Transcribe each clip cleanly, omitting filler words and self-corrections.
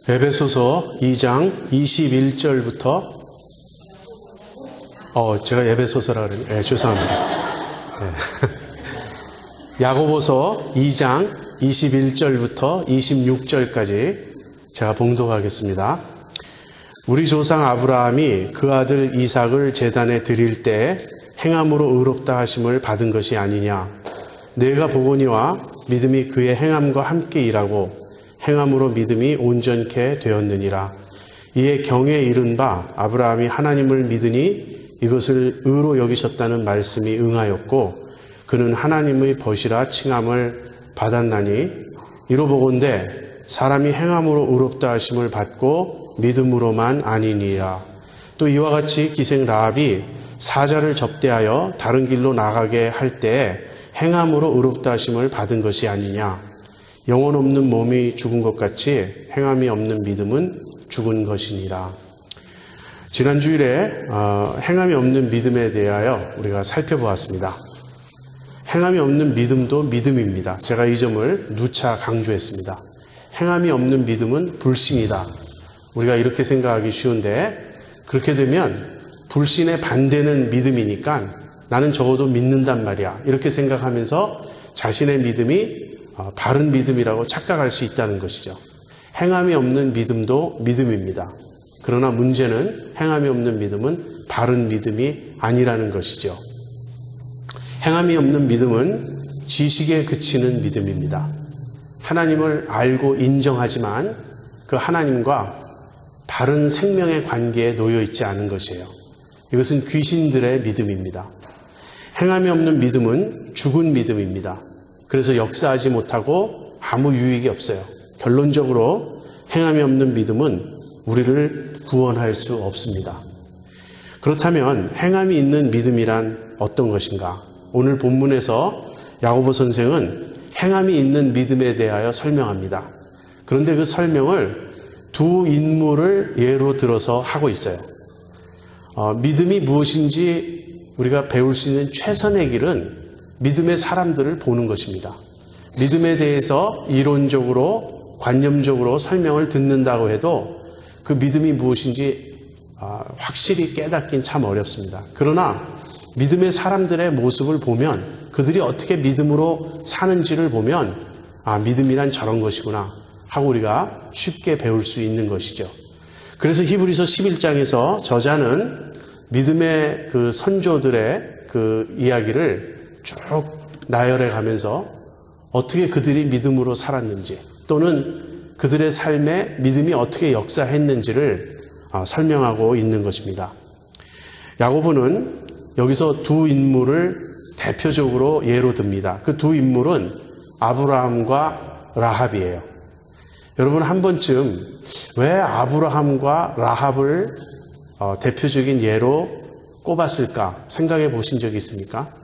에베소서 2장 21절부터 제가 에베소서라 그랬네요. 네, 죄송합니다. 네. 야고보서 2장 21절부터 26절까지 제가 봉독하겠습니다. 우리 조상 아브라함이 그 아들 이삭을 제단에 드릴 때 행함으로 의롭다 하심을 받은 것이 아니냐. 내가 보거니와 믿음이 그의 행함과 함께 일하고 행함으로 믿음이 온전케 되었느니라. 이에 경에 이른 바 아브라함이 하나님을 믿으니 이것을 의로 여기셨다는 말씀이 응하였고 그는 하나님의 벗이라 칭함을 받았나니 이로보건대 사람이 행함으로 의롭다 하심을 받고 믿음으로만 아니니라. 또 이와 같이 기생 라합이 사자를 접대하여 다른 길로 나가게 할 때에 행함으로 의롭다 하심을 받은 것이 아니냐. 영혼 없는 몸이 죽은 것 같이 행함이 없는 믿음은 죽은 것이니라. 지난 주일에 행함이 없는 믿음에 대하여 우리가 살펴보았습니다. 행함이 없는 믿음도 믿음입니다. 제가 이 점을 누차 강조했습니다. 행함이 없는 믿음은 불신이다. 우리가 이렇게 생각하기 쉬운데 그렇게 되면 불신의 반대는 믿음이니까 나는 적어도 믿는단 말이야. 이렇게 생각하면서 자신의 믿음이 바른 믿음이라고 착각할 수 있다는 것이죠. 행함이 없는 믿음도 믿음입니다. 그러나 문제는 행함이 없는 믿음은 바른 믿음이 아니라는 것이죠. 행함이 없는 믿음은 지식에 그치는 믿음입니다. 하나님을 알고 인정하지만 그 하나님과 바른 생명의 관계에 놓여 있지 않은 것이에요. 이것은 귀신들의 믿음입니다. 행함이 없는 믿음은 죽은 믿음입니다. 그래서 역사하지 못하고 아무 유익이 없어요. 결론적으로 행함이 없는 믿음은 우리를 구원할 수 없습니다. 그렇다면 행함이 있는 믿음이란 어떤 것인가? 오늘 본문에서 야고보 선생은 행함이 있는 믿음에 대하여 설명합니다. 그런데 그 설명을 두 인물을 예로 들어서 하고 있어요. 믿음이 무엇인지 우리가 배울 수 있는 최선의 길은 믿음의 사람들을 보는 것입니다. 믿음에 대해서 이론적으로 관념적으로 설명을 듣는다고 해도 그 믿음이 무엇인지 확실히 깨닫긴 참 어렵습니다. 그러나 믿음의 사람들의 모습을 보면 그들이 어떻게 믿음으로 사는지를 보면 믿음이란 저런 것이구나 하고 우리가 쉽게 배울 수 있는 것이죠. 그래서 히브리서 11장에서 저자는 믿음의 그 선조들의 그 이야기를 쭉 나열해 가면서 어떻게 그들이 믿음으로 살았는지 또는 그들의 삶에 믿음이 어떻게 역사했는지를 설명하고 있는 것입니다. 야고보는 여기서 두 인물을 대표적으로 예로 듭니다. 그 두 인물은 아브라함과 라합이에요. 여러분 한 번쯤 왜 아브라함과 라합을 대표적인 예로 꼽았을까 생각해 보신 적이 있습니까?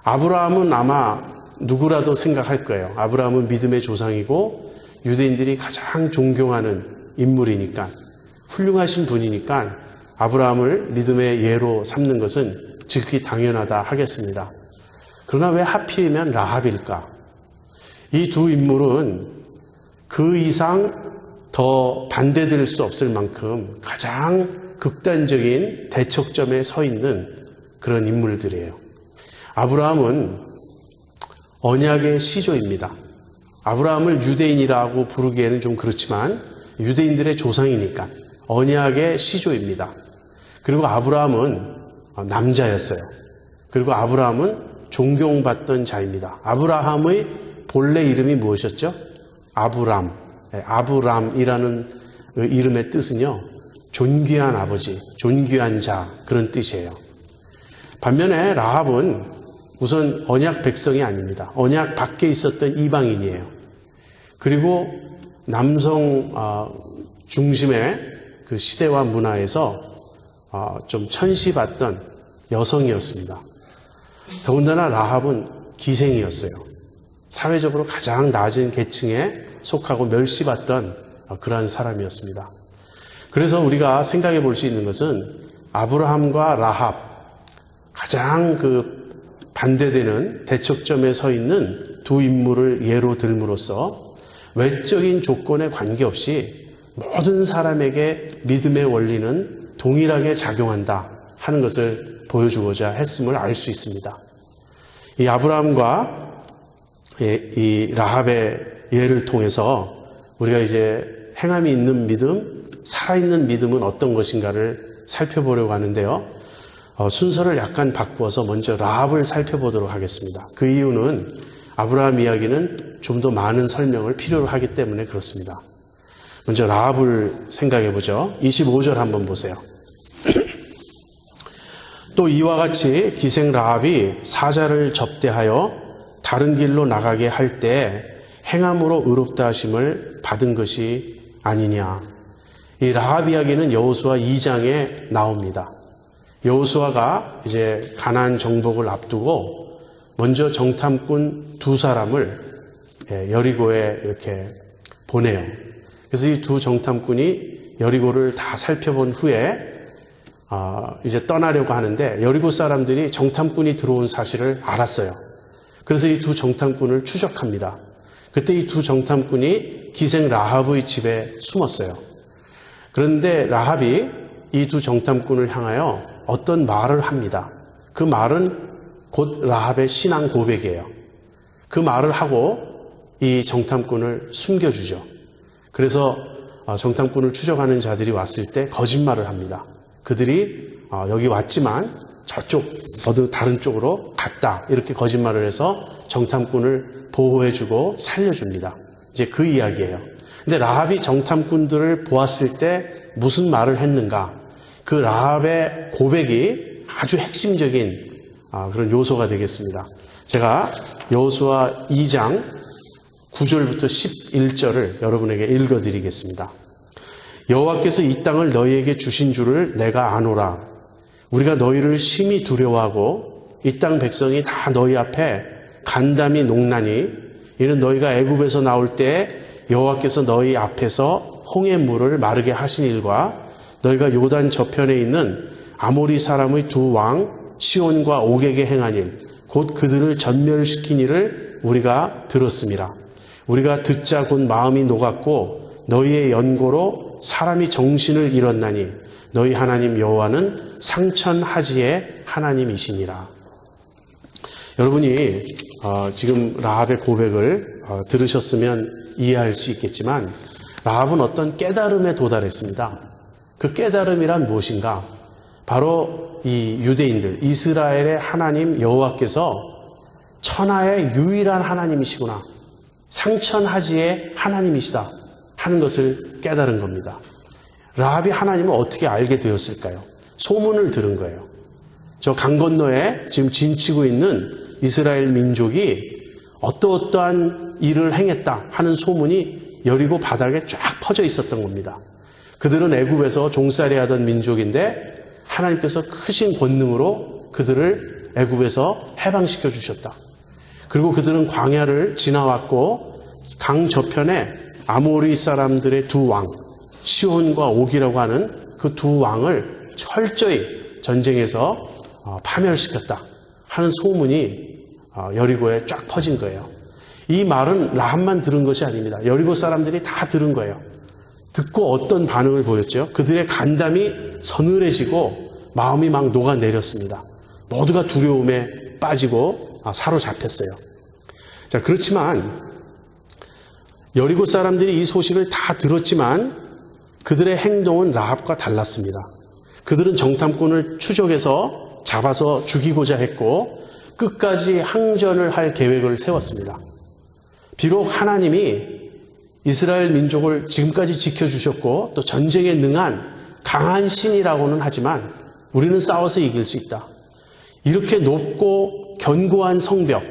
아브라함은 아마 누구라도 생각할 거예요. 아브라함은 믿음의 조상이고 유대인들이 가장 존경하는 인물이니까 훌륭하신 분이니까 아브라함을 믿음의 예로 삼는 것은 지극히 당연하다 하겠습니다. 그러나 왜 하필이면 라합일까? 이 두 인물은 그 이상 더 반대될 수 없을 만큼 가장 극단적인 대척점에 서 있는 그런 인물들이에요. 아브라함은 언약의 시조입니다. 아브라함을 유대인이라고 부르기에는 좀 그렇지만 유대인들의 조상이니까 언약의 시조입니다. 그리고 아브라함은 남자였어요. 그리고 아브라함은 존경받던 자입니다. 아브라함의 본래 이름이 무엇이었죠? 아브람. 아브람이라는 이름의 뜻은요. 존귀한 아버지, 존귀한 자 그런 뜻이에요. 반면에 라합은 우선 언약 백성이 아닙니다. 언약 밖에 있었던 이방인이에요. 그리고 남성 중심의 그 시대와 문화에서 좀 천시받던 여성이었습니다. 더군다나 라합은 기생이었어요. 사회적으로 가장 낮은 계층에 속하고 멸시받던 그러한 사람이었습니다. 그래서 우리가 생각해 볼 수 있는 것은 아브라함과 라합 가장 그 반대되는 대척점에 서 있는 두 인물을 예로 들므로써 외적인 조건에 관계없이 모든 사람에게 믿음의 원리는 동일하게 작용한다 하는 것을 보여주고자 했음을 알 수 있습니다. 이 아브라함과 이 라합의 예를 통해서 우리가 이제 행함이 있는 믿음, 살아있는 믿음은 어떤 것인가를 살펴보려고 하는데요. 순서를 약간 바꾸어서 먼저 라합을 살펴보도록 하겠습니다. 그 이유는 아브라함 이야기는 좀 더 많은 설명을 필요로 하기 때문에 그렇습니다. 먼저 라합을 생각해 보죠. 25절 한번 보세요. 또 이와 같이 기생 라합이 사자를 접대하여 다른 길로 나가게 할 때 행함으로 의롭다 하심을 받은 것이 아니냐. 이 라합 이야기는 여호수아 2장에 나옵니다. 여호수아가 이제 가나안 정복을 앞두고 먼저 정탐꾼 두 사람을 여리고에 이렇게 보내요. 그래서 이 두 정탐꾼이 여리고를 다 살펴본 후에 이제 떠나려고 하는데 여리고 사람들이 정탐꾼이 들어온 사실을 알았어요. 그래서 이 두 정탐꾼을 추적합니다. 그때 이 두 정탐꾼이 기생 라합의 집에 숨었어요. 그런데 라합이 이 두 정탐꾼을 향하여 어떤 말을 합니다. 그 말은 곧 라합의 신앙 고백이에요. 그 말을 하고 이 정탐꾼을 숨겨주죠. 그래서 정탐꾼을 추적하는 자들이 왔을 때 거짓말을 합니다. 그들이 여기 왔지만 저쪽 어느 다른 쪽으로 갔다 이렇게 거짓말을 해서 정탐꾼을 보호해주고 살려줍니다. 이제 그 이야기예요. 근데 라합이 정탐꾼들을 보았을 때 무슨 말을 했는가? 그 라합의 고백이 아주 핵심적인 그런 요소가 되겠습니다. 제가 여호수아 2장 9절부터 11절을 여러분에게 읽어드리겠습니다. 여호와께서 이 땅을 너희에게 주신 줄을 내가 아노라. 우리가 너희를 심히 두려워하고 이 땅 백성이 다 너희 앞에 간담이 농나니 이는 너희가 애굽에서 나올 때 여호와께서 너희 앞에서 홍해 물을 마르게 하신 일과 너희가 요단 저편에 있는 아모리 사람의 두 왕 시온과 옥에게 행한 일, 곧 그들을 전멸시킨 일을 우리가 들었습니다. 우리가 듣자 곧 마음이 녹았고 너희의 연고로 사람이 정신을 잃었나니 너희 하나님 여호와는 상천하지의 하나님이시니라. 여러분이 지금 라합의 고백을 들으셨으면 이해할 수 있겠지만 라합은 어떤 깨달음에 도달했습니다. 그 깨달음이란 무엇인가? 바로 이 유대인들, 이스라엘의 하나님 여호와께서 천하의 유일한 하나님이시구나. 상천하지의 하나님이시다 하는 것을 깨달은 겁니다. 라합이 하나님을 어떻게 알게 되었을까요? 소문을 들은 거예요. 저 강 건너에 지금 진치고 있는 이스라엘 민족이 어떠어떠한 일을 행했다 하는 소문이 여리고 바닥에 쫙 퍼져 있었던 겁니다. 그들은 애굽에서 종살이 하던 민족인데 하나님께서 크신 권능으로 그들을 애굽에서 해방시켜 주셨다. 그리고 그들은 광야를 지나왔고 강 저편에 아모리 사람들의 두 왕, 시온과 옥이라고 하는 그 두 왕을 철저히 전쟁에서 파멸시켰다 하는 소문이 여리고에 쫙 퍼진 거예요. 이 말은 라합만 들은 것이 아닙니다. 여리고 사람들이 다 들은 거예요. 듣고 어떤 반응을 보였죠? 그들의 간담이 서늘해지고 마음이 막 녹아내렸습니다. 모두가 두려움에 빠지고 사로잡혔어요. 자, 그렇지만 여리고 사람들이 이 소식을 다 들었지만 그들의 행동은 라합과 달랐습니다. 그들은 정탐꾼을 추적해서 잡아서 죽이고자 했고 끝까지 항전을 할 계획을 세웠습니다. 비록 하나님이 이스라엘 민족을 지금까지 지켜주셨고 또 전쟁에 능한 강한 신이라고는 하지만 우리는 싸워서 이길 수 있다. 이렇게 높고 견고한 성벽,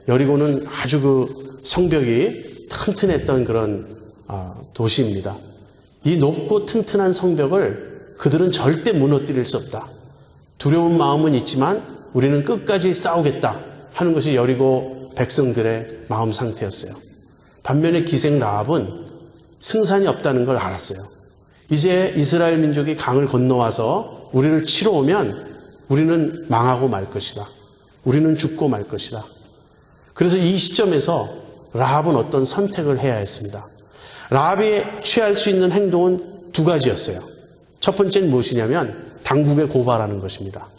여리고는 아주 그 성벽이 튼튼했던 그런 도시입니다. 이 높고 튼튼한 성벽을 그들은 절대 무너뜨릴 수 없다. 두려운 마음은 있지만 우리는 끝까지 싸우겠다 하는 것이 여리고 백성들의 마음 상태였어요. 반면에 기생 라합은 승산이 없다는 걸 알았어요. 이제 이스라엘 민족이 강을 건너와서 우리를 치러 오면 우리는 망하고 말 것이다. 우리는 죽고 말 것이다. 그래서 이 시점에서 라합은 어떤 선택을 해야 했습니다. 라합이 취할 수 있는 행동은 두 가지였어요. 첫 번째는 무엇이냐면 당국에 고발하는 것입니다.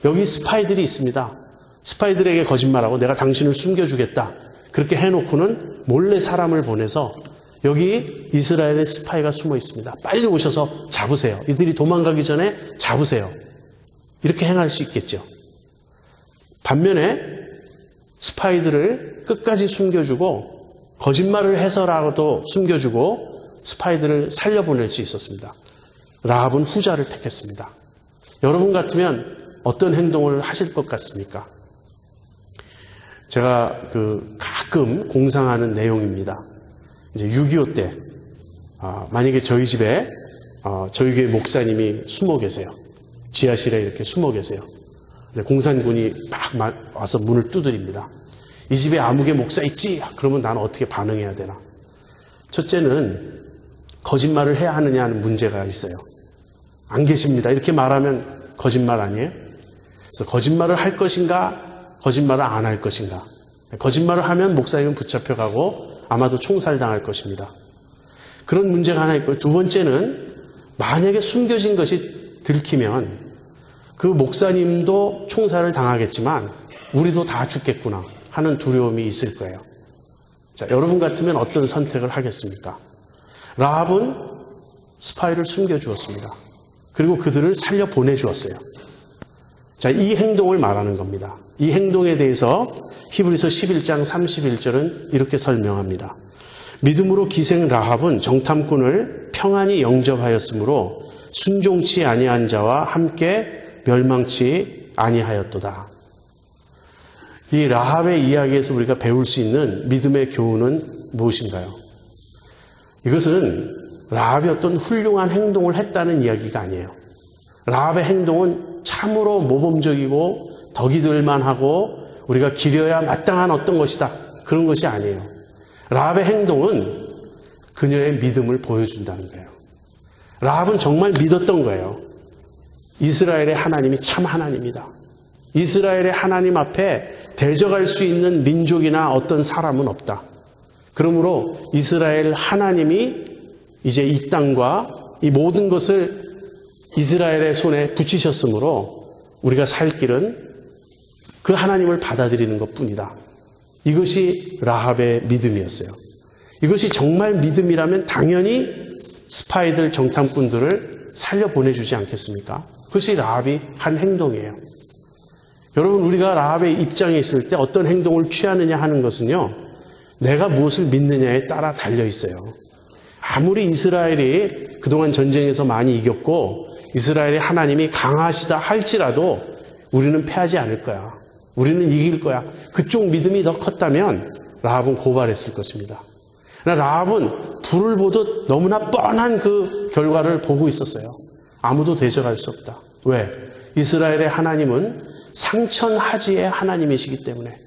여기 스파이들이 있습니다. 스파이들에게 거짓말하고 내가 당신을 숨겨주겠다. 그렇게 해놓고는 몰래 사람을 보내서 여기 이스라엘의 스파이가 숨어 있습니다. 빨리 오셔서 잡으세요. 이들이 도망가기 전에 잡으세요. 이렇게 행할 수 있겠죠. 반면에 스파이들을 끝까지 숨겨주고 거짓말을 해서라도 숨겨주고 스파이들을 살려보낼 수 있었습니다. 라합은 후자를 택했습니다. 여러분 같으면 어떤 행동을 하실 것 같습니까? 제가 가끔 공상하는 내용입니다. 이제 6.25 때 만약에 저희 집에 저희 교회 목사님이 숨어 계세요. 지하실에 이렇게 숨어 계세요. 공산군이 막 와서 문을 두드립니다. 이 집에 아무개 목사 있지? 그러면 나는 어떻게 반응해야 되나? 첫째는 거짓말을 해야 하느냐 하는 문제가 있어요. 안 계십니다. 이렇게 말하면 거짓말 아니에요? 그래서 거짓말을 할 것인가, 거짓말을 안 할 것인가. 거짓말을 하면 목사님은 붙잡혀가고 아마도 총살당할 것입니다. 그런 문제가 하나 있고, 두 번째는 만약에 숨겨진 것이 들키면 그 목사님도 총살을 당하겠지만 우리도 다 죽겠구나 하는 두려움이 있을 거예요. 자, 여러분 같으면 어떤 선택을 하겠습니까? 라합은 스파이를 숨겨주었습니다. 그리고 그들을 살려 보내주었어요. 자, 이 행동을 말하는 겁니다. 이 행동에 대해서 히브리서 11장 31절은 이렇게 설명합니다. 믿음으로 기생 라합은 정탐꾼을 평안히 영접하였으므로 순종치 아니한 자와 함께 멸망치 아니하였도다. 이 라합의 이야기에서 우리가 배울 수 있는 믿음의 교훈은 무엇인가요? 이것은 라합이 어떤 훌륭한 행동을 했다는 이야기가 아니에요. 라합의 행동은 참으로 모범적이고 덕이 될만하고 우리가 기려야 마땅한 어떤 것이다. 그런 것이 아니에요. 라합의 행동은 그녀의 믿음을 보여준다는 거예요. 라합은 정말 믿었던 거예요. 이스라엘의 하나님이 참 하나님이다. 이스라엘의 하나님 앞에 대적할 수 있는 민족이나 어떤 사람은 없다. 그러므로 이스라엘 하나님이 이제 이 땅과 이 모든 것을 이스라엘의 손에 붙이셨으므로 우리가 살 길은 그 하나님을 받아들이는 것뿐이다. 이것이 라합의 믿음이었어요. 이것이 정말 믿음이라면 당연히 스파이들, 정탐꾼들을 살려보내주지 않겠습니까? 그것이 라합이 한 행동이에요. 여러분, 우리가 라합의 입장에 있을 때 어떤 행동을 취하느냐 하는 것은요, 내가 무엇을 믿느냐에 따라 달려 있어요. 아무리 이스라엘이 그동안 전쟁에서 많이 이겼고 이스라엘의 하나님이 강하시다 할지라도 우리는 패하지 않을 거야. 우리는 이길 거야. 그쪽 믿음이 더 컸다면 라합은 고발했을 것입니다. 그러나 라합은 불을 보듯 너무나 뻔한 그 결과를 보고 있었어요. 아무도 대적할 수 없다. 왜? 이스라엘의 하나님은 상천하지의 하나님이시기 때문에.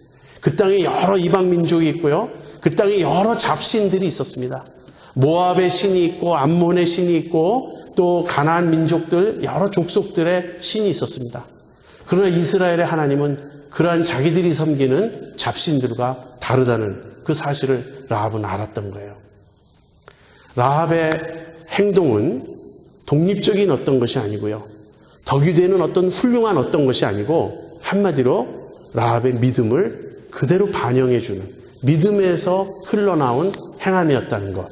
그 땅에 여러 이방 민족이 있고요. 그 땅에 여러 잡신들이 있었습니다. 모압의 신이 있고 암몬의 신이 있고 또 가나안 민족들 여러 족속들의 신이 있었습니다. 그러나 이스라엘의 하나님은 그러한 자기들이 섬기는 잡신들과 다르다는 그 사실을 라합은 알았던 거예요. 라합의 행동은 독립적인 어떤 것이 아니고요. 덕이 되는 어떤 훌륭한 어떤 것이 아니고 한마디로 라합의 믿음을 그대로 반영해주는 믿음에서 흘러나온 행함이었다는 것.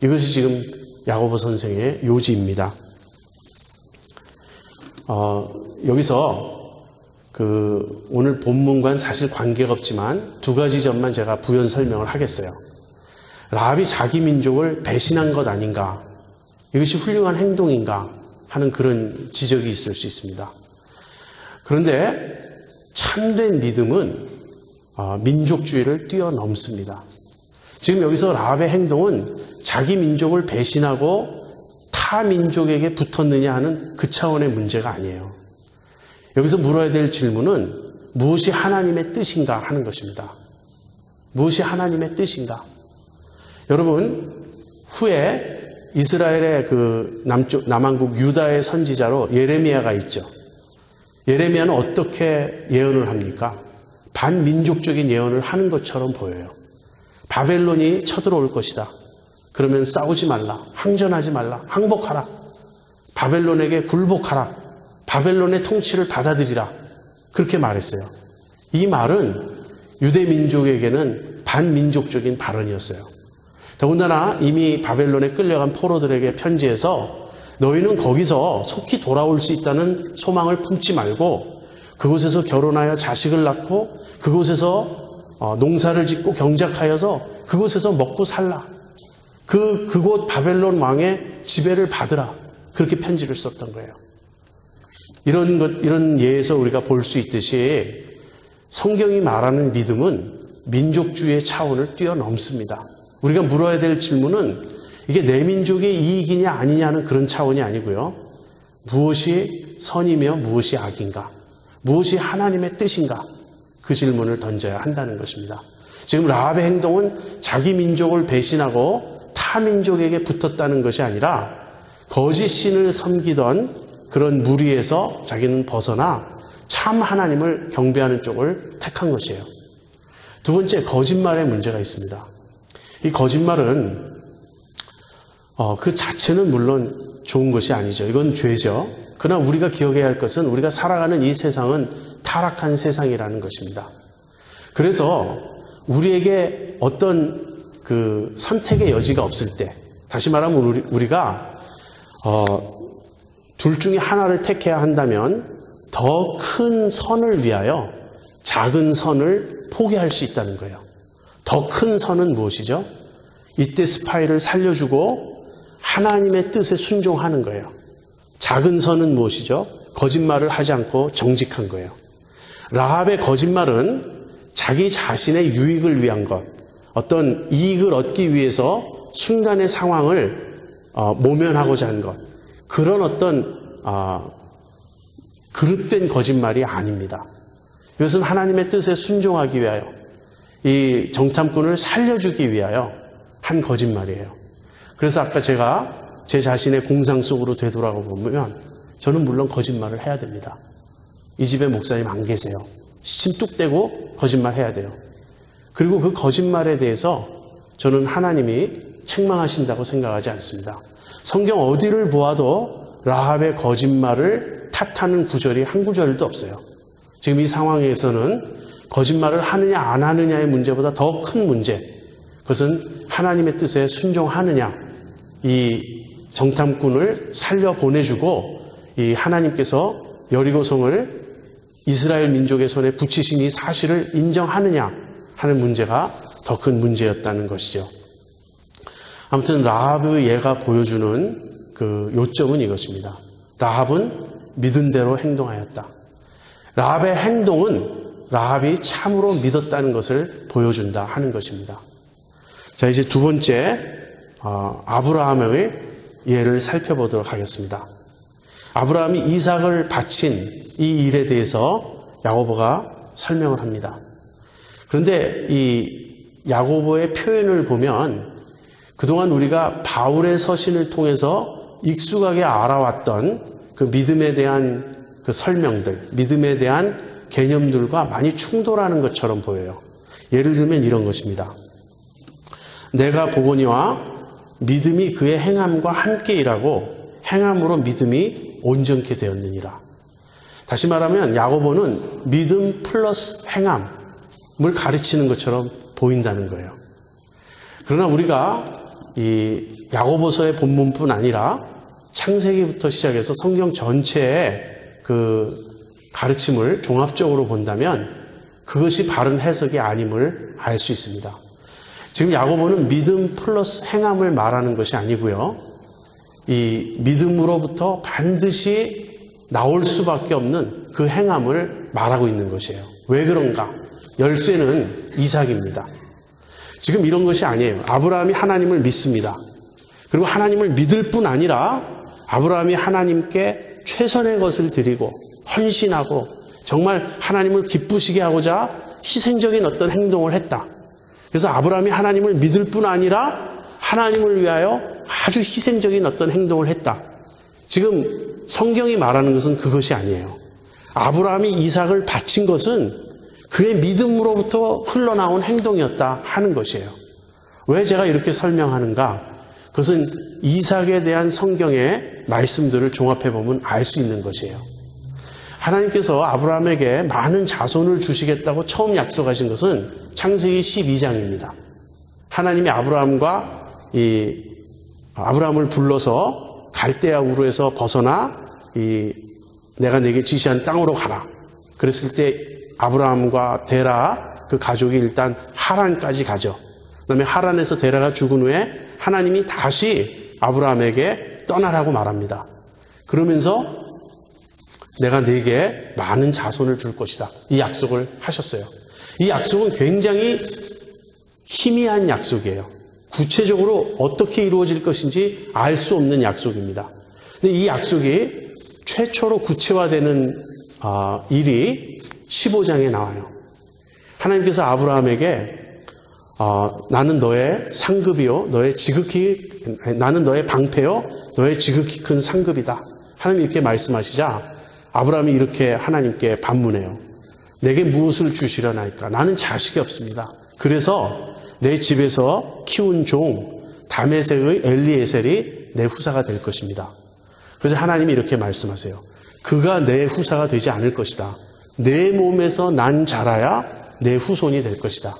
이것이 지금 야고보 선생의 요지입니다. 여기서 오늘 본문과는 사실 관계가 없지만 두 가지 점만 제가 부연 설명을 하겠어요. 라합이 자기 민족을 배신한 것 아닌가? 이것이 훌륭한 행동인가? 하는 그런 지적이 있을 수 있습니다. 그런데 참된 믿음은 민족주의를 뛰어넘습니다. 지금 여기서 라합의 행동은 자기 민족을 배신하고 타 민족에게 붙었느냐 하는 그 차원의 문제가 아니에요. 여기서 물어야 될 질문은 무엇이 하나님의 뜻인가 하는 것입니다. 무엇이 하나님의 뜻인가? 여러분, 후에 이스라엘의 남한국 유다의 선지자로 예레미야가 있죠. 예레미야는 어떻게 예언을 합니까? 반민족적인 예언을 하는 것처럼 보여요. 바벨론이 쳐들어올 것이다. 그러면 싸우지 말라. 항전하지 말라. 항복하라. 바벨론에게 굴복하라. 바벨론의 통치를 받아들이라. 그렇게 말했어요. 이 말은 유대 민족에게는 반민족적인 발언이었어요. 더군다나 이미 바벨론에 끌려간 포로들에게 편지해서 너희는 거기서 속히 돌아올 수 있다는 소망을 품지 말고 그곳에서 결혼하여 자식을 낳고 그곳에서 농사를 짓고 경작하여서 그곳에서 먹고 살라. 그곳 바벨론 왕의 지배를 받으라. 그렇게 편지를 썼던 거예요. 이런 예에서 우리가 볼 수 있듯이 성경이 말하는 믿음은 민족주의의 차원을 뛰어넘습니다. 우리가 물어야 될 질문은 이게 내 민족의 이익이냐 아니냐는 그런 차원이 아니고요. 무엇이 선이며 무엇이 악인가? 무엇이 하나님의 뜻인가? 그 질문을 던져야 한다는 것입니다. 지금 라합의 행동은 자기 민족을 배신하고 타 민족에게 붙었다는 것이 아니라 거짓 신을 섬기던 그런 무리에서 자기는 벗어나 참 하나님을 경배하는 쪽을 택한 것이에요. 두 번째, 거짓말에 문제가 있습니다. 이 거짓말은 그 자체는 물론 좋은 것이 아니죠. 이건 죄죠. 그러나 우리가 기억해야 할 것은 우리가 살아가는 이 세상은 타락한 세상이라는 것입니다. 그래서 우리에게 어떤 그 선택의 여지가 없을 때, 다시 말하면 우리가 둘 중에 하나를 택해야 한다면 더 큰 선을 위하여 작은 선을 포기할 수 있다는 거예요. 더 큰 선은 무엇이죠? 이때 스파이를 살려주고 하나님의 뜻에 순종하는 거예요. 작은 선은 무엇이죠? 거짓말을 하지 않고 정직한 거예요. 라합의 거짓말은 자기 자신의 유익을 위한 것, 어떤 이익을 얻기 위해서 순간의 상황을 모면하고자 한 것, 그런 어떤 그릇된 거짓말이 아닙니다. 이것은 하나님의 뜻에 순종하기 위하여 이 정탐꾼을 살려주기 위하여 한 거짓말이에요. 그래서 아까 제가 제 자신의 공상 속으로 되돌아가 보면 저는 물론 거짓말을 해야 됩니다. 이 집에 목사님 안 계세요. 시침 뚝 떼고 거짓말 해야 돼요. 그리고 그 거짓말에 대해서 저는 하나님이 책망하신다고 생각하지 않습니다. 성경 어디를 보아도 라합의 거짓말을 탓하는 구절이 한 구절도 없어요. 지금 이 상황에서는 거짓말을 하느냐 안 하느냐의 문제보다 더 큰 문제, 그것은 하나님의 뜻에 순종하느냐, 이 정탐꾼을 살려 보내주고 이 하나님께서 여리고성을 이스라엘 민족의 손에 붙이신 이 사실을 인정하느냐 하는 문제가 더 큰 문제였다는 것이죠. 아무튼 라합의 예가 보여주는 그 요점은 이것입니다. 라합은 믿은 대로 행동하였다. 라합의 행동은 라합이 참으로 믿었다는 것을 보여준다 하는 것입니다. 자, 이제 두 번째 아브라함의 예를 살펴보도록 하겠습니다. 아브라함이 이삭을 바친 이 일에 대해서 야고보가 설명을 합니다. 그런데 이 야고보의 표현을 보면 그동안 우리가 바울의 서신을 통해서 익숙하게 알아왔던 그 믿음에 대한 그 설명들, 믿음에 대한 개념들과 많이 충돌하는 것처럼 보여요. 예를 들면 이런 것입니다. 내가 보거니와 믿음이 그의 행함과 함께 일하고 행함으로 믿음이 온전케 되었느니라. 다시 말하면 야고보는 믿음 플러스 행함을 가르치는 것처럼 보인다는 거예요. 그러나 우리가 이 야고보서의 본문뿐 아니라 창세기부터 시작해서 성경 전체의 그 가르침을 종합적으로 본다면 그것이 바른 해석이 아님을 알 수 있습니다. 지금 야고보는 믿음 플러스 행함을 말하는 것이 아니고요. 이 믿음으로부터 반드시 나올 수밖에 없는 그 행함을 말하고 있는 것이에요. 왜 그런가? 열쇠는 이삭입니다. 지금 이런 것이 아니에요. 아브라함이 하나님을 믿습니다. 그리고 하나님을 믿을 뿐 아니라 아브라함이 하나님께 최선의 것을 드리고 헌신하고 정말 하나님을 기쁘시게 하고자 희생적인 어떤 행동을 했다. 그래서 아브라함이 하나님을 믿을 뿐 아니라 하나님을 위하여 아주 희생적인 어떤 행동을 했다. 지금 성경이 말하는 것은 그것이 아니에요. 아브라함이 이삭을 바친 것은 그의 믿음으로부터 흘러나온 행동이었다 하는 것이에요. 왜 제가 이렇게 설명하는가? 그것은 이삭에 대한 성경의 말씀들을 종합해 보면 알 수 있는 것이에요. 하나님께서 아브라함에게 많은 자손을 주시겠다고 처음 약속하신 것은 창세기 12장입니다. 하나님이 아브라함을 불러서 갈대아 우르에서 벗어나 내가 내게 지시한 땅으로 가라. 그랬을 때 아브라함과 데라 그 가족이 일단 하란까지 가죠. 그다음에 하란에서 데라가 죽은 후에 하나님이 다시 아브라함에게 떠나라고 말합니다. 그러면서 내가 네게 많은 자손을 줄 것이다. 이 약속을 하셨어요. 이 약속은 굉장히 희미한 약속이에요. 구체적으로 어떻게 이루어질 것인지 알 수 없는 약속입니다. 근데 이 약속이 최초로 구체화되는 일이 15장에 나와요. 하나님께서 아브라함에게 나는 너의 상급이요, 나는 너의 방패요, 너의 지극히 큰 상급이다. 하나님 이렇게 말씀하시자 아브라함이 이렇게 하나님께 반문해요. 내게 무엇을 주시려나이까? 나는 자식이 없습니다. 그래서 내 집에서 키운 종 다메섹의 엘리에셀이 내 후사가 될 것입니다. 그래서 하나님이 이렇게 말씀하세요. 그가 내 후사가 되지 않을 것이다. 내 몸에서 난 자라야 내 후손이 될 것이다.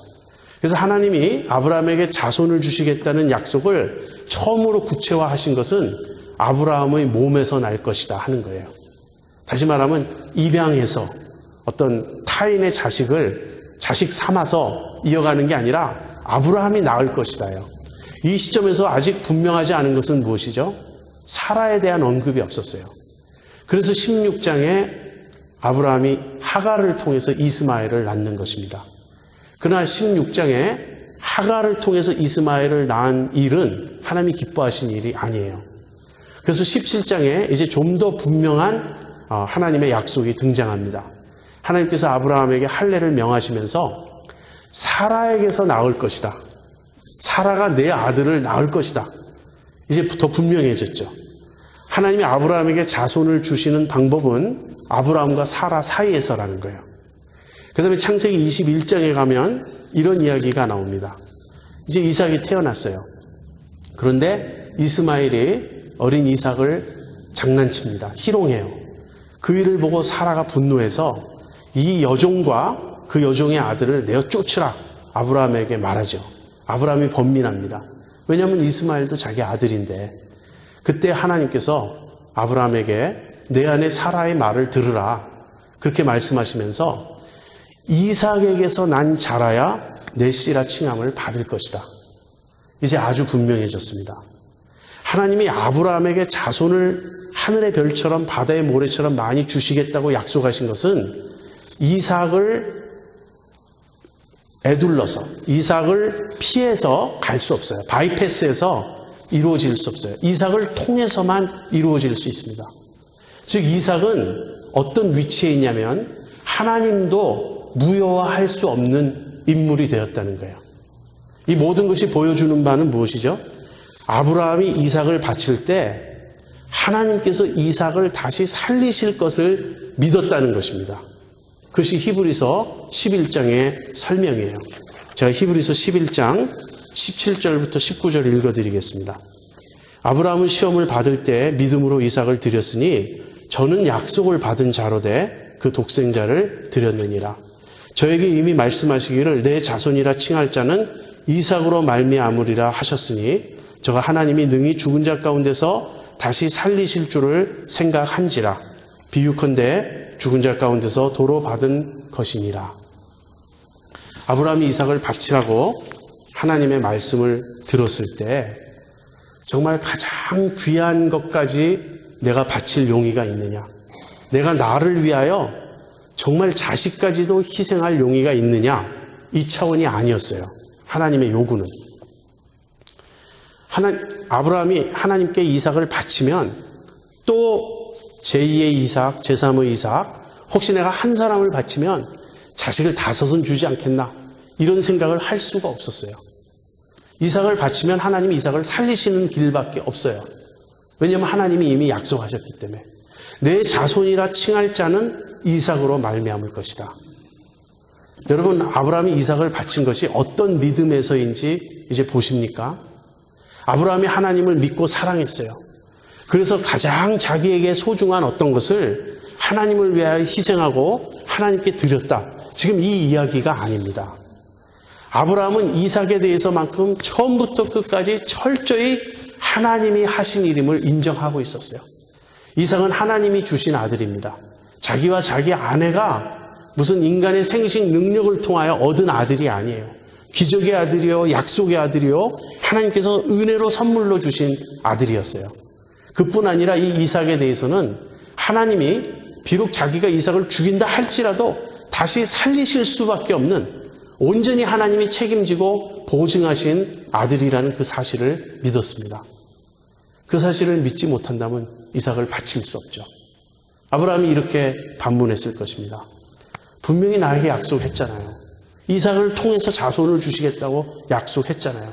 그래서 하나님이 아브라함에게 자손을 주시겠다는 약속을 처음으로 구체화하신 것은 아브라함의 몸에서 날 것이다 하는 거예요. 다시 말하면 입양해서 어떤 타인의 자식을 자식 삼아서 이어가는 게 아니라 아브라함이 낳을 것이다요. 이 시점에서 아직 분명하지 않은 것은 무엇이죠? 사라에 대한 언급이 없었어요. 그래서 16장에 아브라함이 하갈을 통해서 이스마엘을 낳는 것입니다. 그러나 16장에 하갈을 통해서 이스마엘을 낳은 일은 하나님이 기뻐하신 일이 아니에요. 그래서 17장에 이제 좀 더 분명한 하나님의 약속이 등장합니다. 하나님께서 아브라함에게 할례를 명하시면서 사라에게서 낳을 것이다. 사라가 내 아들을 낳을 것이다. 이제 더 분명해졌죠. 하나님이 아브라함에게 자손을 주시는 방법은 아브라함과 사라 사이에서라는 거예요. 그 다음에 창세기 21장에 가면 이런 이야기가 나옵니다. 이제 이삭이 태어났어요. 그런데 이스마엘이 어린 이삭을 장난칩니다. 희롱해요. 그 일을 보고 사라가 분노해서 이 여종과 그 여종의 아들을 내어 쫓으라 아브라함에게 말하죠. 아브라함이 번민합니다. 왜냐하면 이스마엘도 자기 아들인데 그때 하나님께서 아브라함에게 내 안에 사라의 말을 들으라 그렇게 말씀하시면서 이삭에게서 난 자라야 내 씨라 칭함을 받을 것이다. 이제 아주 분명해졌습니다. 하나님이 아브라함에게 자손을 하늘의 별처럼 바다의 모래처럼 많이 주시겠다고 약속하신 것은 이삭을 에둘러서 이삭을 피해서 갈 수 없어요. 바이패스해서 이루어질 수 없어요. 이삭을 통해서만 이루어질 수 있습니다. 즉 이삭은 어떤 위치에 있냐면 하나님도 무효화할 수 없는 인물이 되었다는 거예요. 이 모든 것이 보여주는 바는 무엇이죠? 아브라함이 이삭을 바칠 때 하나님께서 이삭을 다시 살리실 것을 믿었다는 것입니다. 그것이 히브리서 11장의 설명이에요. 제가 히브리서 11장 17절부터 19절 읽어드리겠습니다. 아브라함은 시험을 받을 때 믿음으로 이삭을 드렸으니 저는 약속을 받은 자로 돼 그 독생자를 드렸느니라. 저에게 이미 말씀하시기를 내 자손이라 칭할 자는 이삭으로 말미암으리라 하셨으니 저가 하나님이 능히 죽은 자 가운데서 다시 살리실 줄을 생각한지라. 비유컨대 죽은 자 가운데서 도로 받은 것이니라. 아브라함이 이삭을 바치라고 하나님의 말씀을 들었을 때 정말 가장 귀한 것까지 내가 바칠 용의가 있느냐? 내가 나를 위하여 정말 자식까지도 희생할 용의가 있느냐? 이 차원이 아니었어요. 하나님의 요구는. 아브라함이 하나님께 이삭을 바치면 또 제2의 이삭, 제3의 이삭, 혹시 내가 한 사람을 바치면 자식을 5은 주지 않겠나? 이런 생각을 할 수가 없었어요. 이삭을 바치면 하나님이 이삭을 살리시는 길밖에 없어요. 왜냐하면 하나님이 이미 약속하셨기 때문에. 내 자손이라 칭할 자는 이삭으로 말미암을 것이다. 여러분, 아브라함이 이삭을 바친 것이 어떤 믿음에서인지 이제 보십니까? 아브라함이 하나님을 믿고 사랑했어요. 그래서 가장 자기에게 소중한 어떤 것을 하나님을 위하여 희생하고 하나님께 드렸다. 지금 이 이야기가 아닙니다. 아브라함은 이삭에 대해서만큼 처음부터 끝까지 철저히 하나님이 하신 일임을 인정하고 있었어요. 이삭은 하나님이 주신 아들입니다. 자기와 자기 아내가 무슨 인간의 생식 능력을 통하여 얻은 아들이 아니에요. 기적의 아들이요, 약속의 아들이요, 하나님께서 은혜로 선물로 주신 아들이었어요. 그뿐 아니라 이 이삭에 대해서는 하나님이 비록 자기가 이삭을 죽인다 할지라도 다시 살리실 수밖에 없는 온전히 하나님이 책임지고 보증하신 아들이라는 그 사실을 믿었습니다. 그 사실을 믿지 못한다면 이삭을 바칠 수 없죠. 아브라함이 이렇게 반문했을 것입니다. 분명히 나에게 약속했잖아요. 이삭을 통해서 자손을 주시겠다고 약속했잖아요.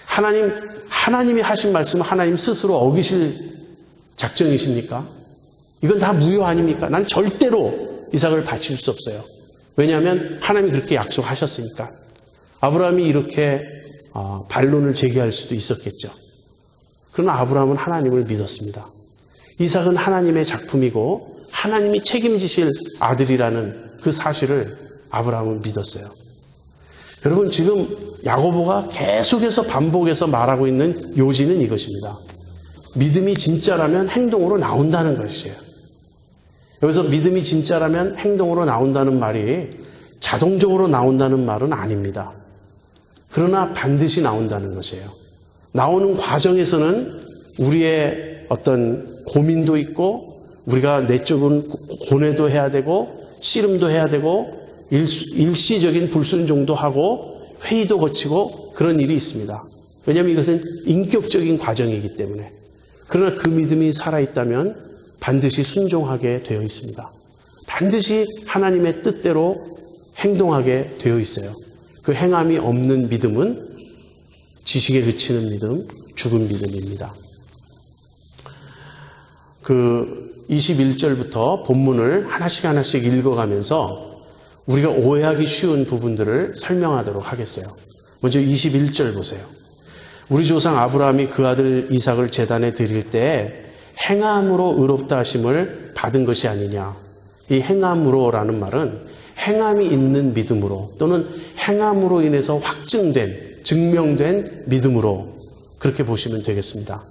하나님이 하신 말씀을 하나님 스스로 어기실 작정이십니까? 이건 다 무효 아닙니까? 난 절대로 이삭을 바칠 수 없어요. 왜냐하면 하나님이 그렇게 약속하셨으니까. 아브라함이 이렇게 반론을 제기할 수도 있었겠죠. 그러나 아브라함은 하나님을 믿었습니다. 이삭은 하나님의 작품이고 하나님이 책임지실 아들이라는 그 사실을 아브라함은 믿었어요. 여러분, 지금 야고보가 계속해서 반복해서 말하고 있는 요지는 이것입니다. 믿음이 진짜라면 행동으로 나온다는 것이에요. 여기서 믿음이 진짜라면 행동으로 나온다는 말이 자동적으로 나온다는 말은 아닙니다. 그러나 반드시 나온다는 것이에요. 나오는 과정에서는 우리의 어떤 고민도 있고 우리가 내적인 고뇌도 해야 되고 씨름도 해야 되고 일시적인 불순종도 하고 회의도 거치고 그런 일이 있습니다. 왜냐하면 이것은 인격적인 과정이기 때문에. 그러나 그 믿음이 살아있다면 반드시 순종하게 되어 있습니다. 반드시 하나님의 뜻대로 행동하게 되어 있어요. 그 행함이 없는 믿음은 지식에 그치는 믿음, 죽은 믿음입니다. 그 21절부터 본문을 하나씩 읽어가면서 우리가 오해하기 쉬운 부분들을 설명하도록 하겠어요. 먼저 21절 보세요. 우리 조상 아브라함이 그 아들 이삭을 제단에 드릴 때 행함으로 의롭다 하심을 받은 것이 아니냐. 이 행함으로라는 말은 행함이 있는 믿음으로 또는 행함으로 인해서 확증된, 증명된 믿음으로 그렇게 보시면 되겠습니다.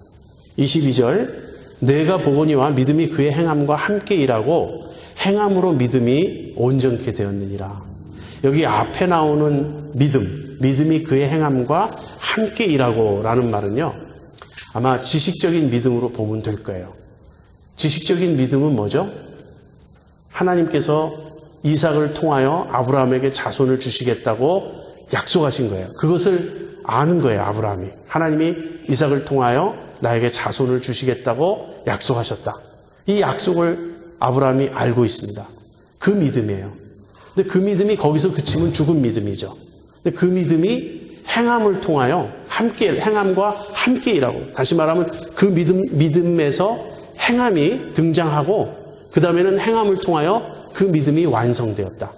22절 내가 보거니와 믿음이 그의 행함과 함께 일하고 행함으로 믿음이 온전케 되었느니라. 여기 앞에 나오는 믿음이 그의 행함과 함께 일하고 라는 말은요. 아마 지식적인 믿음으로 보면 될 거예요. 지식적인 믿음은 뭐죠? 하나님께서 이삭을 통하여 아브라함에게 자손을 주시겠다고 약속하신 거예요. 그것을 아는 거예요, 아브라함이. 하나님이 이삭을 통하여 나에게 자손을 주시겠다고 약속하셨다. 이 약속을 아브라함이 알고 있습니다. 그 믿음이에요. 근데 그 믿음이 거기서 그치면 죽은 믿음이죠. 근데 그 믿음이 행함을 통하여 행함과 함께 일하고, 다시 말하면 그 믿음에서 행함이 등장하고, 그 다음에는 행함을 통하여 그 믿음이 완성되었다.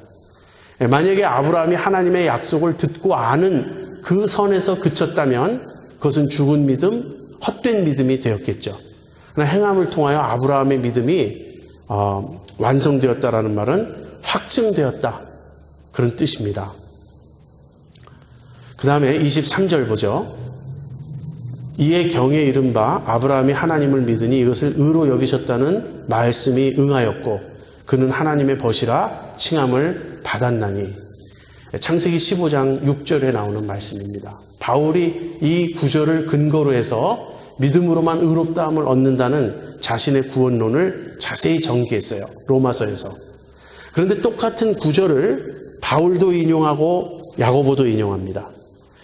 만약에 아브라함이 하나님의 약속을 듣고 아는 그 선에서 그쳤다면 그것은 죽은 믿음, 헛된 믿음이 되었겠죠. 그러나 행함을 통하여 아브라함의 믿음이 완성되었다라는 말은 확증되었다. 그런 뜻입니다. 그 다음에 23절 보죠. 이에 경에 이른 바 아브라함이 하나님을 믿으니 이것을 의로 여기셨다는 말씀이 응하였고 그는 하나님의 벗이라 칭함을 받았나니. 창세기 15장 6절에 나오는 말씀입니다. 바울이 이 구절을 근거로 해서 믿음으로만 의롭다함을 얻는다는 자신의 구원론을 자세히 전개했어요. 로마서에서. 그런데 똑같은 구절을 바울도 인용하고 야고보도 인용합니다.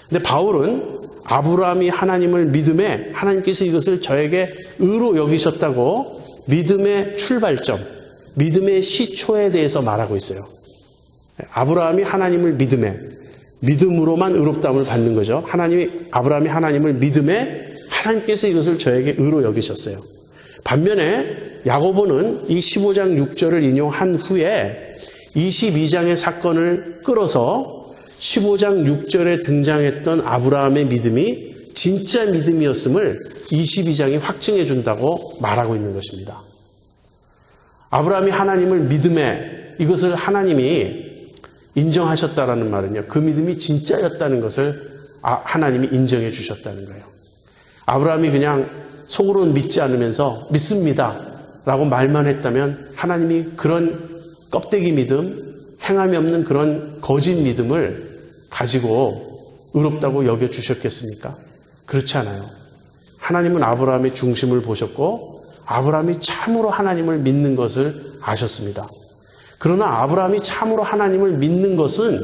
근데 바울은 아브라함이 하나님을 믿음에 하나님께서 이것을 저에게 의로 여기셨다고 믿음의 출발점, 믿음의 시초에 대해서 말하고 있어요. 아브라함이 하나님을 믿음으로만 의롭다함을 받는 거죠. 아브라함이 하나님을 믿음에 하나님께서 이것을 저에게 의로 여기셨어요. 반면에 야고보는 이 15장 6절을 인용한 후에 22장의 사건을 끌어서 15장 6절에 등장했던 아브라함의 믿음이 진짜 믿음이었음을 22장이 확증해 준다고 말하고 있는 것입니다. 아브라함이 하나님을 믿음에 이것을 하나님이 인정하셨다라는 말은요. 그 믿음이 진짜였다는 것을 하나님이 인정해 주셨다는 거예요. 아브라함이 그냥 속으로는 믿지 않으면서 믿습니다 라고 말만 했다면 하나님이 그런 껍데기 믿음, 행함이 없는 그런 거짓 믿음을 가지고 의롭다고 여겨주셨겠습니까? 그렇지 않아요. 하나님은 아브라함의 중심을 보셨고 아브라함이 참으로 하나님을 믿는 것을 아셨습니다. 그러나 아브라함이 참으로 하나님을 믿는 것은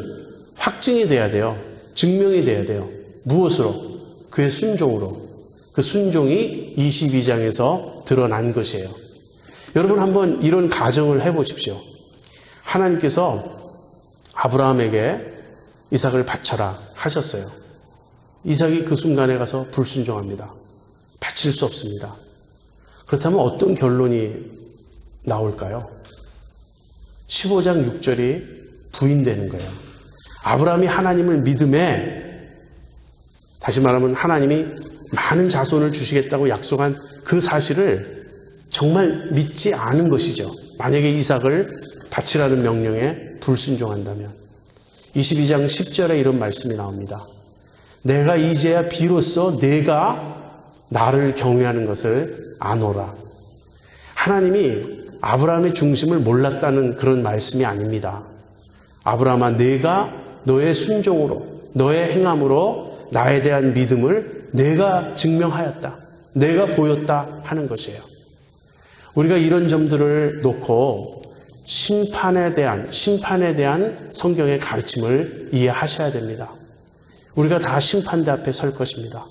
확증이 돼야 돼요. 증명이 돼야 돼요. 무엇으로? 그의 순종으로. 그 순종이 22장에서 드러난 것이에요. 여러분 한번 이런 가정을 해보십시오. 하나님께서 아브라함에게 이삭을 바쳐라 하셨어요. 이삭이 그 순간에 가서 불순종합니다. 바칠 수 없습니다. 그렇다면 어떤 결론이 나올까요? 15장 6절이 부인되는 거예요. 아브라함이 하나님을 믿음에, 다시 말하면 하나님이 많은 자손을 주시겠다고 약속한 그 사실을 정말 믿지 않은 것이죠. 만약에 이삭을 바치라는 명령에 불순종한다면. 22장 10절에 이런 말씀이 나옵니다. 내가 이제야 비로소 내가 나를 경외하는 것을 아노라. 하나님이 아브라함의 중심을 몰랐다는 그런 말씀이 아닙니다. 아브라함아, 내가 너의 순종으로, 너의 행함으로 나에 대한 믿음을 내가 증명하였다. 내가 보였다 하는 것이에요. 우리가 이런 점들을 놓고 심판에 대한 성경의 가르침을 이해하셔야 됩니다. 우리가 다 심판대 앞에 설 것입니다.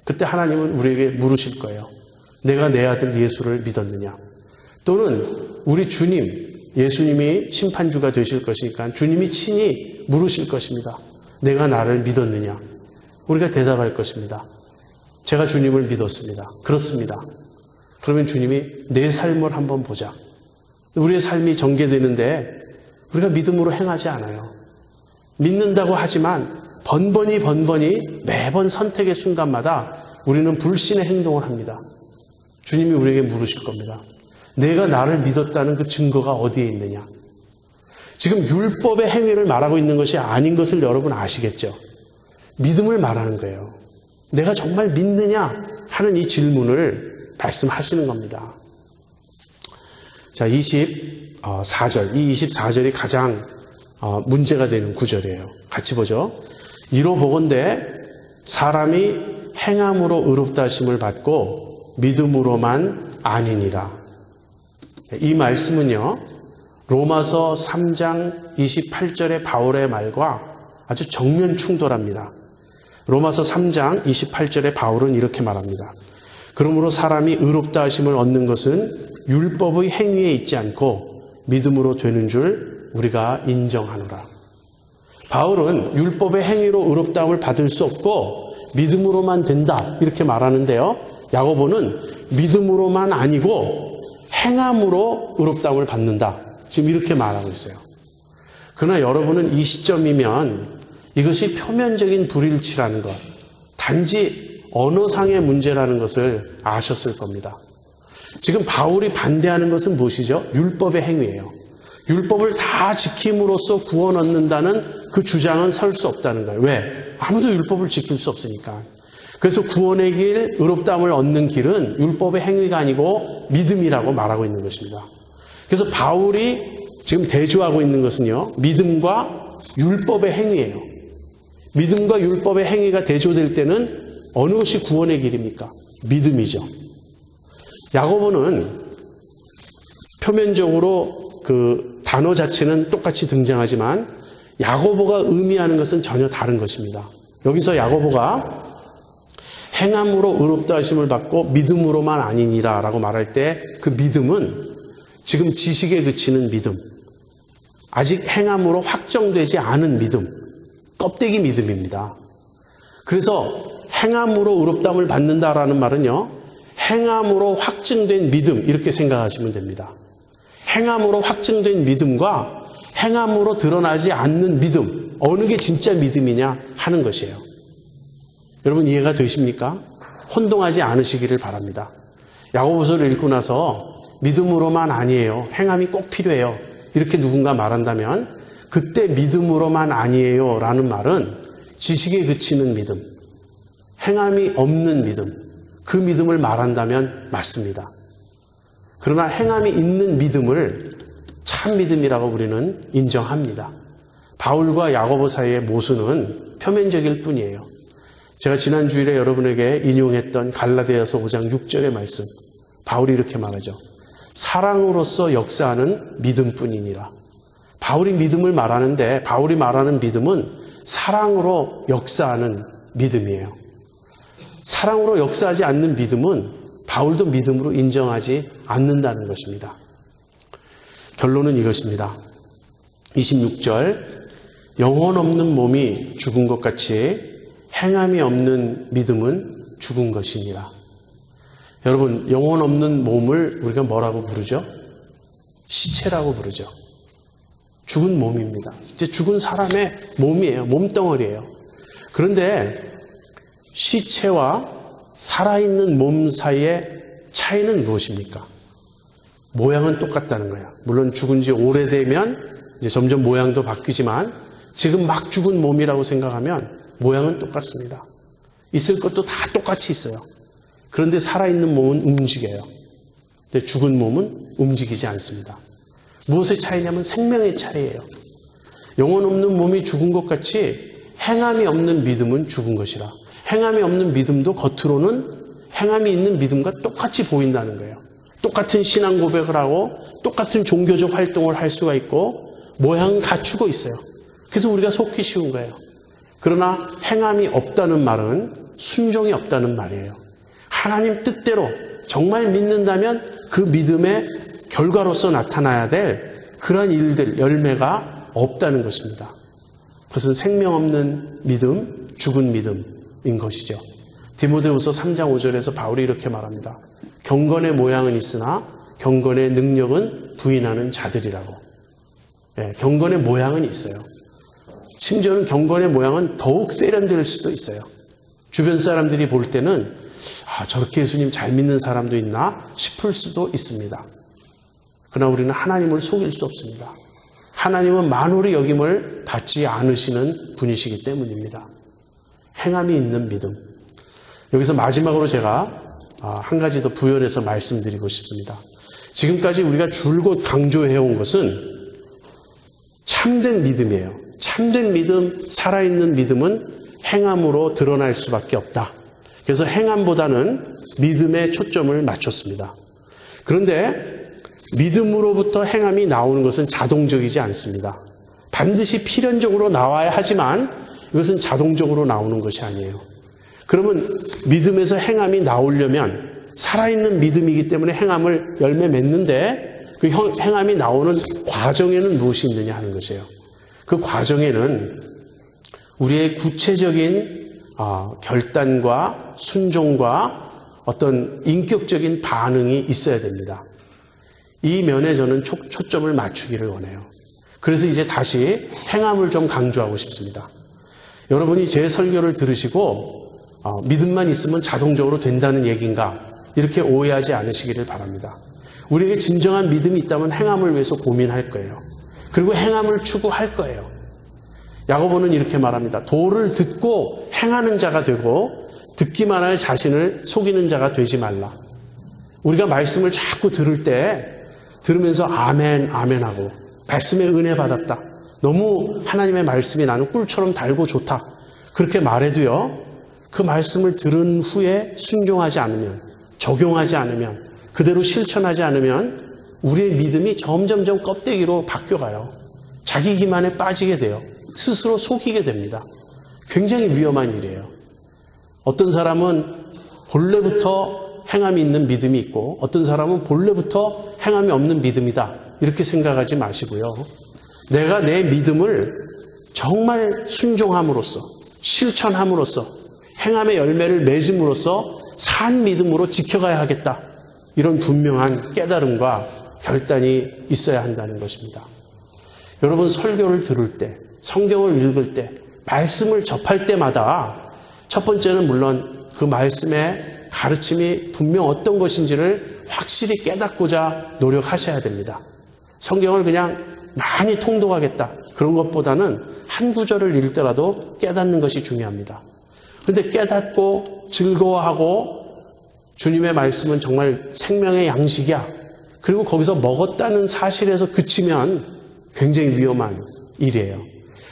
그때 하나님은 우리에게 물으실 거예요. 내가 내 아들 예수를 믿었느냐? 또는 우리 주님, 예수님이 심판주가 되실 것이니까 주님이 친히 물으실 것입니다. 내가 나를 믿었느냐? 우리가 대답할 것입니다. 제가 주님을 믿었습니다. 그렇습니다. 그러면 주님이 내 삶을 한번 보자. 우리의 삶이 전개되는데 우리가 믿음으로 행하지 않아요. 믿는다고 하지만 번번이 매번 선택의 순간마다 우리는 불신의 행동을 합니다. 주님이 우리에게 물으실 겁니다. 내가 나를 믿었다는 그 증거가 어디에 있느냐? 지금 율법의 행위를 말하고 있는 것이 아닌 것을 여러분 아시겠죠? 믿음을 말하는 거예요. 내가 정말 믿느냐 하는 이 질문을 말씀하시는 겁니다. 자, 24절. 이 24절이 가장 문제가 되는 구절이에요. 같이 보죠. 이로 보건대 사람이 행함으로 의롭다 하심을 받고 믿음으로만 아니니라. 이 말씀은요, 로마서 3장 28절의 바울의 말과 아주 정면 충돌합니다. 로마서 3장 28절의 바울은 이렇게 말합니다. 그러므로 사람이 의롭다 하심을 얻는 것은 율법의 행위에 있지 않고 믿음으로 되는 줄 우리가 인정하노라. 바울은 율법의 행위로 의롭다함을 받을 수 없고 믿음으로만 된다 이렇게 말하는데요. 야고보는 믿음으로만 아니고 행함으로 의롭다함을 받는다. 지금 이렇게 말하고 있어요. 그러나 여러분은 이 시점이면 이것이 표면적인 불일치라는 것, 단지 언어상의 문제라는 것을 아셨을 겁니다. 지금 바울이 반대하는 것은 무엇이죠? 율법의 행위예요. 율법을 다 지킴으로써 구원 얻는다는 그 주장은 설 수 없다는 거예요. 왜? 아무도 율법을 지킬 수 없으니까. 그래서 구원의 길, 의롭다함을 얻는 길은 율법의 행위가 아니고 믿음이라고 말하고 있는 것입니다. 그래서 바울이 지금 대조하고 있는 것은요, 믿음과 율법의 행위예요. 믿음과 율법의 행위가 대조될 때는 어느 것이 구원의 길입니까? 믿음이죠. 야고보는 표면적으로 그 단어 자체는 똑같이 등장하지만 야고보가 의미하는 것은 전혀 다른 것입니다. 여기서 야고보가 행함으로 의롭다 하심을 받고 믿음으로만 아니니라 라고 말할 때 그 믿음은 지금 지식에 그치는 믿음, 아직 행함으로 확정되지 않은 믿음, 껍데기 믿음입니다. 그래서 행함으로 의롭다함을 받는다라는 말은요, 행함으로 확증된 믿음 이렇게 생각하시면 됩니다. 행함으로 확증된 믿음과 행함으로 드러나지 않는 믿음, 어느 게 진짜 믿음이냐 하는 것이에요. 여러분 이해가 되십니까? 혼동하지 않으시기를 바랍니다. 야고보서를 읽고 나서 믿음으로만 아니에요. 행함이 꼭 필요해요. 이렇게 누군가 말한다면 그때 믿음으로만 아니에요 라는 말은 지식에 그치는 믿음, 행함이 없는 믿음, 그 믿음을 말한다면 맞습니다. 그러나 행함이 있는 믿음을 참 믿음이라고 우리는 인정합니다. 바울과 야고보 사이의 모순은 표면적일 뿐이에요. 제가 지난 주일에 여러분에게 인용했던 갈라디아서 5장 6절의 말씀, 바울이 이렇게 말하죠. 사랑으로서 역사하는 믿음뿐이니라. 바울이 믿음을 말하는데 바울이 말하는 믿음은 사랑으로 역사하는 믿음이에요. 사랑으로 역사하지 않는 믿음은 바울도 믿음으로 인정하지 않는다는 것입니다. 결론은 이것입니다. 26절 영혼 없는 몸이 죽은 것 같이 행함이 없는 믿음은 죽은 것이니라. 여러분, 영혼 없는 몸을 우리가 뭐라고 부르죠? 시체라고 부르죠. 죽은 몸입니다. 이제 죽은 사람의 몸이에요. 몸덩어리예요. 그런데 시체와 살아있는 몸 사이의 차이는 무엇입니까? 모양은 똑같다는 거예요. 물론 죽은 지 오래되면 이제 점점 모양도 바뀌지만 지금 막 죽은 몸이라고 생각하면 모양은 똑같습니다. 있을 것도 다 똑같이 있어요. 그런데 살아있는 몸은 움직여요. 근데 죽은 몸은 움직이지 않습니다. 무엇의 차이냐면 생명의 차이예요. 영혼 없는 몸이 죽은 것 같이 행함이 없는 믿음은 죽은 것이라. 행함이 없는 믿음도 겉으로는 행함이 있는 믿음과 똑같이 보인다는 거예요. 똑같은 신앙 고백을 하고 똑같은 종교적 활동을 할 수가 있고 모양은 갖추고 있어요. 그래서 우리가 속기 쉬운 거예요. 그러나 행함이 없다는 말은 순종이 없다는 말이에요. 하나님 뜻대로 정말 믿는다면 그 믿음의 결과로서 나타나야 될 그런 일들, 열매가 없다는 것입니다. 그것은 생명 없는 믿음, 죽은 믿음인 것이죠. 디모데후서 3장 5절에서 바울이 이렇게 말합니다. 경건의 모양은 있으나 경건의 능력은 부인하는 자들이라고. 네, 경건의 모양은 있어요. 심지어는 경건의 모양은 더욱 세련될 수도 있어요. 주변 사람들이 볼 때는 저렇게 예수님 잘 믿는 사람도 있나 싶을 수도 있습니다. 그러나 우리는 하나님을 속일 수 없습니다. 하나님은 만홀의 여김을 받지 않으시는 분이시기 때문입니다. 행함이 있는 믿음. 여기서 마지막으로 제가 한 가지 더 부연해서 말씀드리고 싶습니다. 지금까지 우리가 줄곧 강조해온 것은 참된 믿음이에요. 참된 믿음, 살아있는 믿음은 행함으로 드러날 수밖에 없다. 그래서 행함보다는 믿음에 초점을 맞췄습니다. 그런데 믿음으로부터 행함이 나오는 것은 자동적이지 않습니다. 반드시 필연적으로 나와야 하지만 이것은 자동적으로 나오는 것이 아니에요. 그러면 믿음에서 행함이 나오려면 살아있는 믿음이기 때문에 행함을 열매 맺는데 그 행함이 나오는 과정에는 무엇이 있느냐 하는 것이에요. 그 과정에는 우리의 구체적인 결단과 순종과 어떤 인격적인 반응이 있어야 됩니다. 이 면에 저는 초점을 맞추기를 원해요. 그래서 이제 다시 행함을 좀 강조하고 싶습니다. 여러분이 제 설교를 들으시고 믿음만 있으면 자동적으로 된다는 얘기인가 이렇게 오해하지 않으시기를 바랍니다. 우리에게 진정한 믿음이 있다면 행함을 위해서 고민할 거예요. 그리고 행함을 추구할 거예요. 야고보는 이렇게 말합니다. 도를 듣고 행하는 자가 되고 듣기만 할 자신을 속이는 자가 되지 말라. 우리가 말씀을 자꾸 들을 때 들으면서 아멘 아멘 하고 말씀에 은혜 받았다. 너무 하나님의 말씀이 나는 꿀처럼 달고 좋다. 그렇게 말해도요. 그 말씀을 들은 후에 순종하지 않으면 적용하지 않으면 그대로 실천하지 않으면 우리의 믿음이 점점점 껍데기로 바뀌어가요. 자기 기만에 빠지게 돼요. 스스로 속이게 됩니다. 굉장히 위험한 일이에요. 어떤 사람은 본래부터 행함이 있는 믿음이 있고 어떤 사람은 본래부터 행함이 없는 믿음이다. 이렇게 생각하지 마시고요. 내가 내 믿음을 정말 순종함으로써 실천함으로써 행함의 열매를 맺음으로써 산 믿음으로 지켜가야 하겠다. 이런 분명한 깨달음과 결단이 있어야 한다는 것입니다. 여러분 설교를 들을 때 성경을 읽을 때 말씀을 접할 때마다 첫 번째는 물론 그 말씀의 가르침이 분명 어떤 것인지를 확실히 깨닫고자 노력하셔야 됩니다. 성경을 그냥 많이 통독하겠다. 그런 것보다는 한 구절을 읽더라도 깨닫는 것이 중요합니다. 그런데 깨닫고 즐거워하고 주님의 말씀은 정말 생명의 양식이야. 그리고 거기서 먹었다는 사실에서 그치면 굉장히 위험한 일이에요.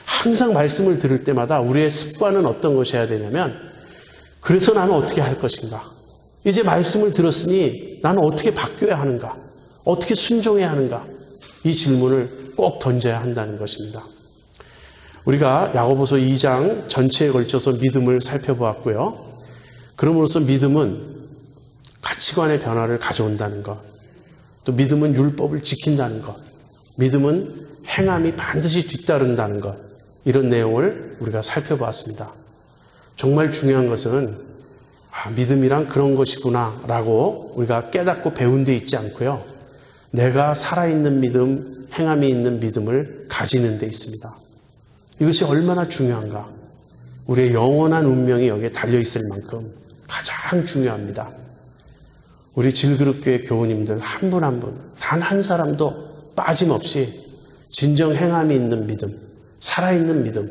항상 말씀을 들을 때마다 우리의 습관은 어떤 것이어야 되냐면 그래서 나는 어떻게 할 것인가? 이제 말씀을 들었으니 나는 어떻게 바뀌어야 하는가? 어떻게 순종해야 하는가? 이 질문을 꼭 던져야 한다는 것입니다. 우리가 야고보서 2장 전체에 걸쳐서 믿음을 살펴보았고요. 그럼으로써 믿음은 가치관의 변화를 가져온다는 것, 또 믿음은 율법을 지킨다는 것, 믿음은 행함이 반드시 뒤따른다는 것, 이런 내용을 우리가 살펴보았습니다. 정말 중요한 것은 믿음이란 그런 것이구나 라고 우리가 깨닫고 배운 데 있지 않고요. 내가 살아있는 믿음, 행함이 있는 믿음을 가지는 데 있습니다. 이것이 얼마나 중요한가. 우리의 영원한 운명이 여기에 달려있을 만큼 가장 중요합니다. 우리 질그릇교회 교우님들 한 분 한 분, 단 한 사람도 빠짐없이 진정 행함이 있는 믿음, 살아있는 믿음,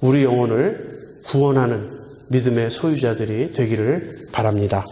우리 영혼을 구원하는 믿음의 소유자들이 되기를 바랍니다.